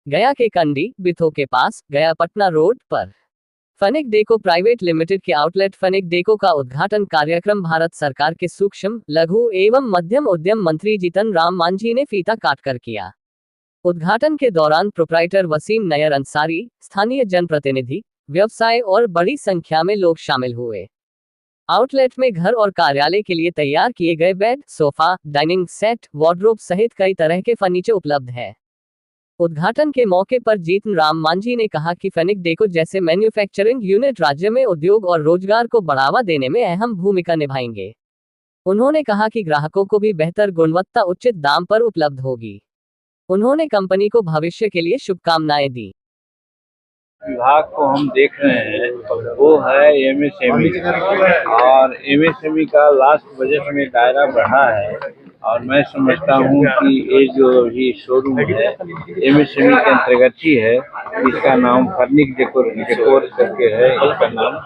गया के कंडी बिथो के पास गया पटना रोड पर फनिक डेको प्राइवेट लिमिटेड के आउटलेट फनिक डेको का उद्घाटन कार्यक्रम भारत सरकार के सूक्ष्म लघु एवं मध्यम उद्यम मंत्री जीतन राम मांझी ने फीता काटकर किया। उद्घाटन के दौरान प्रोप्राइटर वसीम नयर अंसारी, स्थानीय जनप्रतिनिधि, व्यवसाय और बड़ी संख्या में लोग शामिल हुए। आउटलेट में घर और कार्यालय के लिए तैयार किए गए bed, sofa, dining set, wardrobe सहित कई तरह के फर्नीचर उपलब्ध है। उद्घाटन के मौके पर जीतन राम मांझी ने कहा कि फनिक डेको जैसे मैन्युफैक्चरिंग यूनिट राज्य में उद्योग और रोजगार को बढ़ावा देने में अहम भूमिका निभाएंगे। उन्होंने कहा कि ग्राहकों को भी बेहतर गुणवत्ता उचित दाम पर उपलब्ध होगी। उन्होंने कंपनी को भविष्य के लिए शुभकामनाएं दी। विभाग को हम देख रहे हैं वो है एमएसएमई, और एमएसएमई का लास्ट बजट में दायरा बढ़ा है, और मैं समझता हूँ कि ये जो भी शोरूम है एमएसएमई के अंतर्गत ही है। इसका नाम फर्निक डेकोर करके है इसका नाम,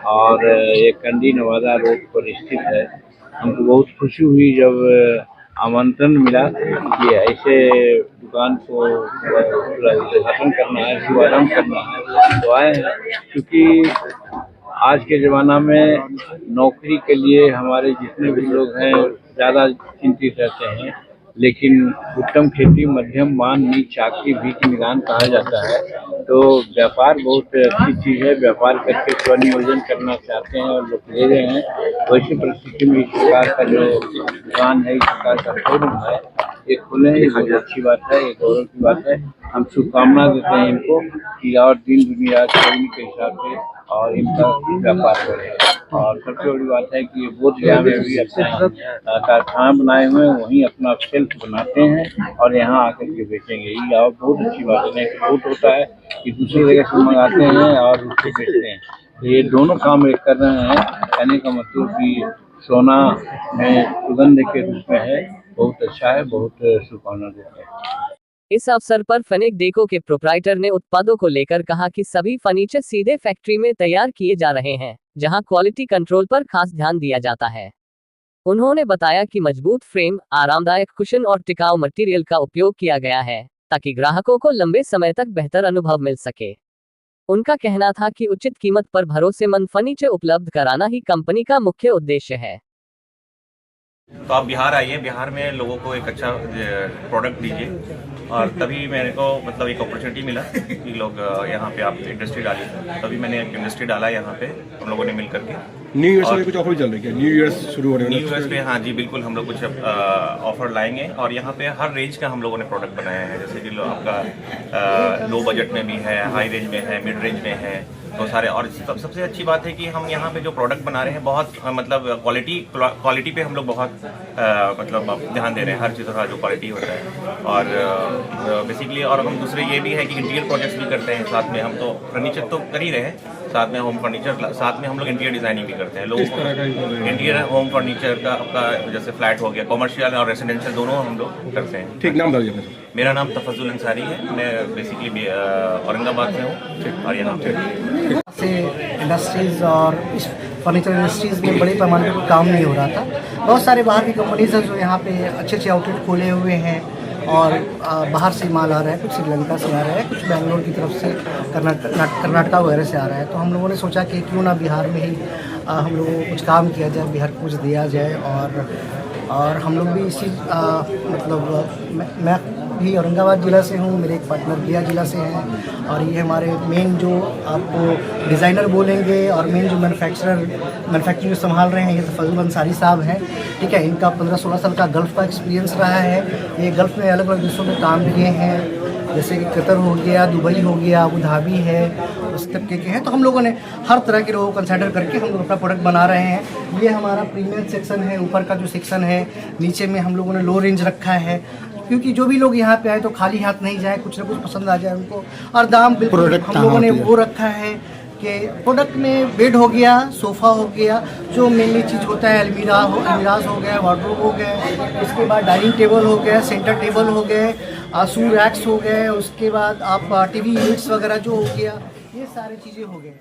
और ये कंडी नवादा रोड पर स्थित है। हमको बहुत खुशी हुई जब आमंत्रण मिला कि ऐसे दुकान को उद्घाटन करना है, शुभारंभ करना है, तो आए हैं। क्योंकि आज के ज़माना में नौकरी के लिए हमारे जितने भी लोग हैं ज़्यादा चिंतित रहते हैं, लेकिन उत्तम खेती मध्यम मान नीच चाकरी बीच निदान कहा जाता है। तो व्यापार बहुत अच्छी चीज़ है, व्यापार करके स्वनियोजन करना चाहते हैं और लोग ले रहे हैं। वैसी परिस्थिति में इस प्रकार का जो दुकान है, इस प्रकार का शोरूम है, ये खुले हैं, बहुत अच्छी बात है, ये गौरव की बात है। हम शुभकामना देते हैं इनको कि और दिन दुनिया के हिसाब से और इनका व्यापार बढ़े। और सबसे बड़ी बात है कि ये बोधगया में भी अपना कारखाना बनाए हुए हैं, वहीं अपना सेल्फ बनाते हैं और यहाँ आकर के बेचेंगे। ये और बहुत अच्छी बात है। बहुत होता है कि दूसरी जगह से मंगाते हैं और उसको बेचते हैं, तो ये दोनों काम एक कर रहे हैं। कहने का मतलब कि सोना में सुगंध के रूप में है, बहुत अच्छा है, बहुत शुभकामना देते हैं। इस अवसर पर फनिक डेको के प्रोप्राइटर ने उत्पादों को लेकर कहा कि सभी फर्नीचर सीधे फैक्ट्री में तैयार किए जा रहे हैं, जहां क्वालिटी कंट्रोल पर खास ध्यान दिया जाता है। उन्होंने बताया कि मजबूत फ्रेम, आरामदायक कुशन और टिकाऊ मटेरियल का उपयोग किया गया है, ताकि ग्राहकों को लंबे समय तक बेहतर अनुभव मिल सके। उनका कहना था कि उचित कीमत पर भरोसेमंद फर्नीचर उपलब्ध कराना ही कंपनी का मुख्य उद्देश्य है। तो आप बिहार आइए, बिहार में लोगों को एक अच्छा प्रोडक्ट दीजिए, और तभी मेरे को मतलब एक अपॉर्चुनिटी मिला कि लोग यहाँ पे आप इंडस्ट्री डालिए। तभी मैंने एक इंडस्ट्री डाला यहाँ पे, हम लोगों ने मिल करके। न्यू ईयर से कुछ ऑफर चल रही है? न्यू ईयर शुरू होने वाला है। न्यू ईयर पे हाँ जी बिल्कुल, हम लोग कुछ ऑफर लाएंगे, और यहाँ पे हर रेंज का हम लोगों ने प्रोडक्ट बनाया है। जैसे कि आपका लो बजट में भी है, हाई रेंज में है, मिड रेंज में है, तो सारे। और सबसे अच्छी बात है कि हम यहाँ पे जो प्रोडक्ट बना रहे हैं बहुत मतलब क्वालिटी पे हम लोग बहुत मतलब ध्यान दे रहे हैं। हर चीज़ का जो क्वालिटी होता है, और बेसिकली और हम दूसरे ये भी है कि इंटीरियर प्रोजेक्ट्स भी करते हैं साथ में। हम तो फर्नीचर तो कर ही रहे हैं, साथ में होम फर्नीचर, साथ में हम लोग इंटीरियर डिजाइनिंग भी करते हैं। लोग इंटीरियर होम फर्नीचर का आपका जैसे फ्लैट हो गया, कॉमर्शियल और रेसिडेंशियल दोनों हम लोग करते हैं। ठीक, नाम दीजिए। मेरा नाम तफजुल अंसारी है, मैं बेसिकली औरंगाबाद से हूँ, और यहाँ से इंडस्ट्रीज़ और इस फर्नीचर इंडस्ट्रीज़ में बड़े पैमाने पर काम नहीं हो रहा था। बहुत सारे बाहर की कंपनीज हैं जो यहाँ पे अच्छे अच्छे आउटलेट खोले हुए हैं, और बाहर से माल आ रहा है, कुछ श्रीलंका से आ रहा है, कुछ बेंगलोर की तरफ से, कर्नाटका वगैरह से आ रहा है। तो हम लोगों ने सोचा कि क्यों ना बिहार में ही हम लोगों को कुछ काम किया जाए, बिहार को कुछ दिया जाए। और हम लोग भी इसी मतलब मैं भी औरंगाबाद ज़िला से हूँ, मेरे एक पार्टनर गया ज़िला से हैं, और ये हमारे मेन जो आपको डिज़ाइनर बोलेंगे और मेन जो मैन्युफैक्चरिंग संभाल रहे हैं, ये तफजुल अंसारी साहब हैं। ठीक है, इनका 15-16 साल का गल्फ़ का एक्सपीरियंस रहा है। ये गल्फ़ में अलग अलग देशों में काम किए हैं, जैसे कि कतर हो गया, दुबई हो गया, अबू धाबी है, उस तरीके के हैं। तो हम लोगों ने हर तरह के लोगों को कंसिडर करके हम लोग अपना प्रोडक्ट बना रहे हैं। ये हमारा प्रीमियम सेक्शन है, ऊपर का जो सेक्शन है, नीचे में हम लोगों ने लो रेंज रखा है, क्योंकि जो भी लोग यहाँ पे आए तो खाली हाथ नहीं जाए, कुछ ना कुछ पसंद आ जाए उनको। और दाम बिल्कुल हम लोगों ने वो रखा है कि प्रोडक्ट में बेड हो गया, सोफ़ा हो गया, जो मेनली चीज़ होता है, अलमीराज हो गया, वार्डरोब हो गया, इसके बाद डाइनिंग टेबल हो गया, सेंटर टेबल हो गए, शू रैक्स हो गए, उसके बाद आप टीवी यूनिट्स वगैरह जो हो गया, ये सारी चीज़ें हो गए।